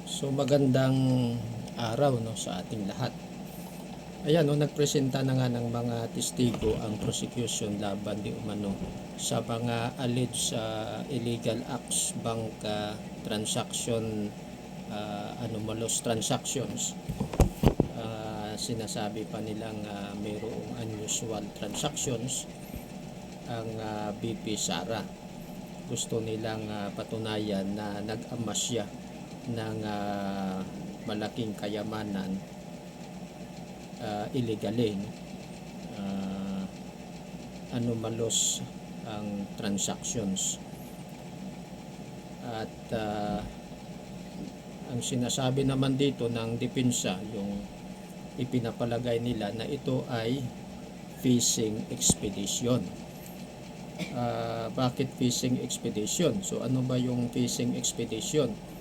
So magandang araw sa ating lahat. Ayan nagpresenta na nga ng mga testigo ang prosecution laban di umano sa mga alleged illegal acts, bank transaction, anomalous transactions. Sinasabi pa nilang mayroong unusual transactions ang BP Sara. Gusto nilang patunayan na nag-amas siya ng malaking kayamanan illegally, anomalous ang transactions. At ang sinasabi naman dito ng depensa, yung ipinapalagay nila na ito ay fishing expedition. Bakit fishing expedition? So ano ba yung fishing expedition?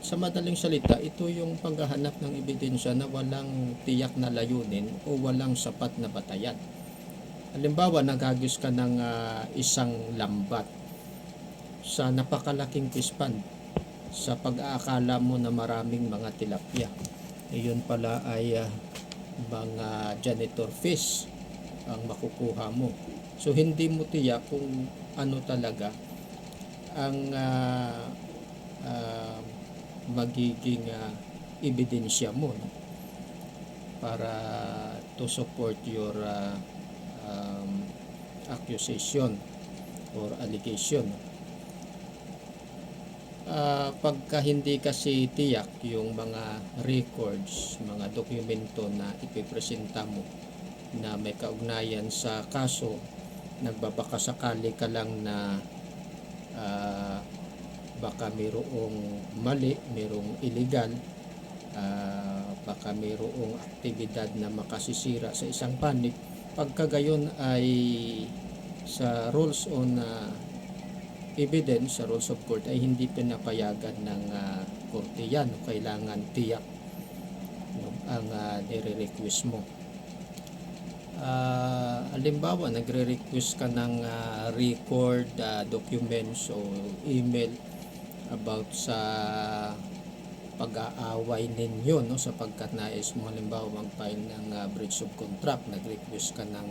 Sa madaling salita, ito yung paghahanap ng ebidensya na walang tiyak na layunin o walang sapat na batayan. Halimbawa, naghagis ka ng isang lambat sa napakalaking fish pond sa pag-aakala mo na maraming mga tilapia. Iyon pala ay mga janitor fish ang makukuha mo. So hindi mo tiyak kung ano talaga ang magiging ebidensya mo para to support your accusation or allegation. Pagka hindi kasi tiyak yung mga records, mga dokumento na ipipresenta mo na may kaugnayan sa kaso, nagbabakasakali ka lang na baka mayroong mali, mayroong illegal, baka mayroong aktibidad na makasisira sa isang panig. Pagka gayon ay sa rules on evidence, sa rules of court ay hindi pinapayagan ng korte yan. Kailangan tiyak ang nire-request mo. Halimbawa, nagre-request ka ng record, documents o email about sa pag-aaway ninyo, sapagkat nais mo halimbawa mag-file ng breach of contract, nag-request ka ng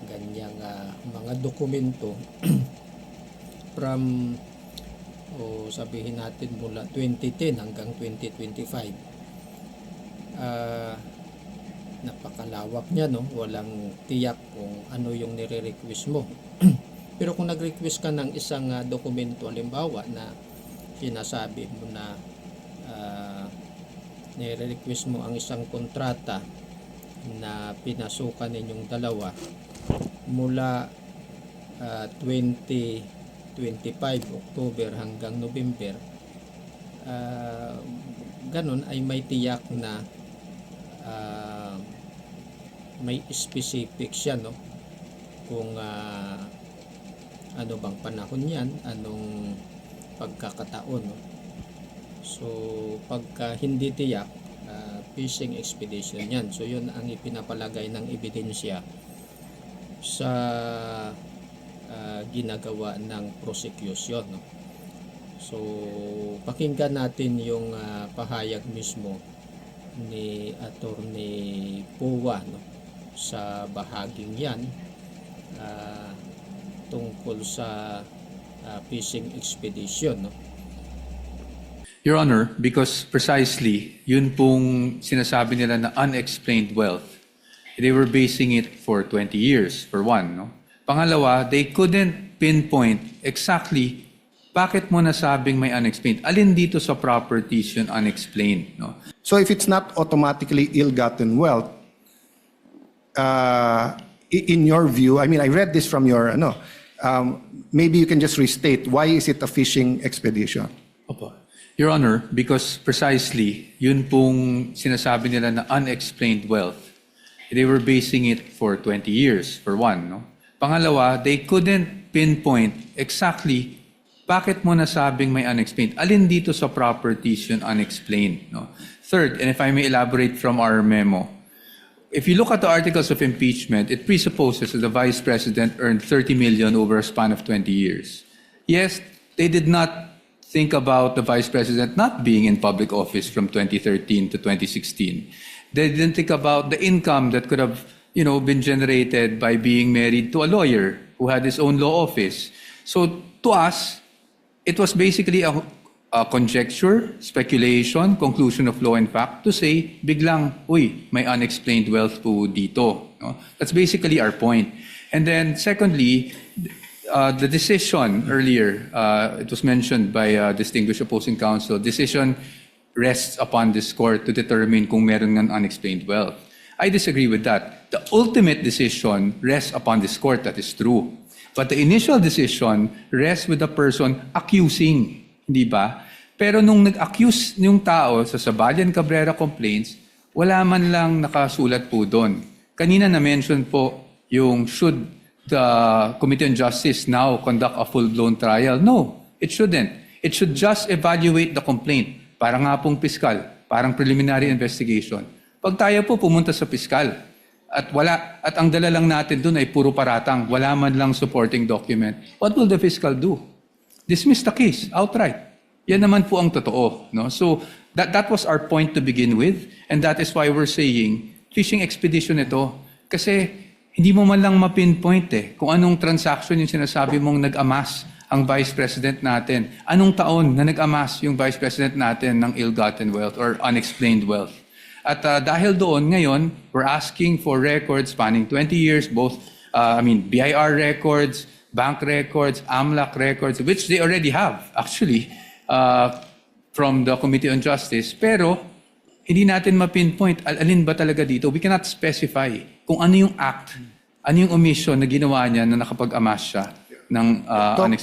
ganyang mga dokumento from sabihin natin mula 2010 hanggang 2025. Napakalawak niya, walang tiyak kung ano yung nire-request mo. Pero kung nag-request ka ng isang dokumento, halimbawa na sinasabi mo na nire-request mo ang isang kontrata na pinasukan ninyong dalawa mula 2025 October hanggang November, ganun ay may tiyak na may specific siya, kung ano bang panahon yan, anong pagkakataon, So pagka hindi tiyak, fishing expedition yan. So yun ang ipinapalagay ng ebidensya sa ginagawa ng prosecution, So pakinggan natin yung pahayag mismo ni Attorney Puwa sa bahaging yan tungkol sa fishing expedition. Your Honor, because precisely yun pong sinasabi nila na unexplained wealth, they were basing it for 20 years, for one. Pangalawa, they couldn't pinpoint exactly bakit mo nasabing may unexplained. Alin dito sa properties yun unexplained? So if it's not automatically ill-gotten wealth, in your view, I mean, I read this from your, maybe you can just restate, why is it a fishing expedition? Opo. Your Honor, because precisely yun pong sinasabi nila na unexplained wealth, they were basing it for 20 years, for one. Pangalawa, they couldn't pinpoint exactly bakit mo nasabing may unexplained. Alin dito sa properties yun unexplained? Third, and if I may elaborate from our memo, if you look at the articles of impeachment, it presupposes that the Vice President earned 30 million over a span of 20 years. Yes, they did not think about the Vice President not being in public office from 2013 to 2016. They didn't think about the income that could have, been generated by being married to a lawyer who had his own law office. So to us, it was basically a conjecture, speculation, conclusion of law and fact to say, biglang, uy, may unexplained wealth po dito. No? That's basically our point. And then secondly, the decision earlier, it was mentioned by distinguished opposing counsel, decision rests upon this court to determine kung meron ng unexplained wealth. I disagree with that. The ultimate decision rests upon this court, that is true. But the initial decision rests with the person accusing, hindi ba? Pero nung nag-accuse yung tao sa Sabalian Cabrera complaints, wala man lang nakasulat po doon. Kanina na-mention po yung should the Committee on Justice now conduct a full-blown trial? No, it shouldn't. It should just evaluate the complaint. Parang nga pong piskal, parang preliminary investigation. Pag tayo po pumunta sa piskal at ang dala lang natin doon ay puro paratang, wala man lang supporting document, what will the fiscal do? Dismiss the case outright. Yan naman po ang totoo. No? So that was our point to begin with, and that is why we're saying fishing expedition ito. Kasi hindi mo man lang ma-pinpoint kung anong transaction yung sinasabi mong nag-amass ang Vice President natin. Anong taon na nag-amass yung Vice President natin ng ill-gotten wealth or unexplained wealth. At dahil doon, ngayon, we're asking for records spanning 20 years, both, BIR records, bank records, AMLAC records, which they already have, actually, from the Committee on Justice. Pero, hindi natin ma-pinpoint, alin ba talaga dito? We cannot specify kung ano yung act, ano yung omission na ginawa niya na nakapag-amass siya ng unexplained.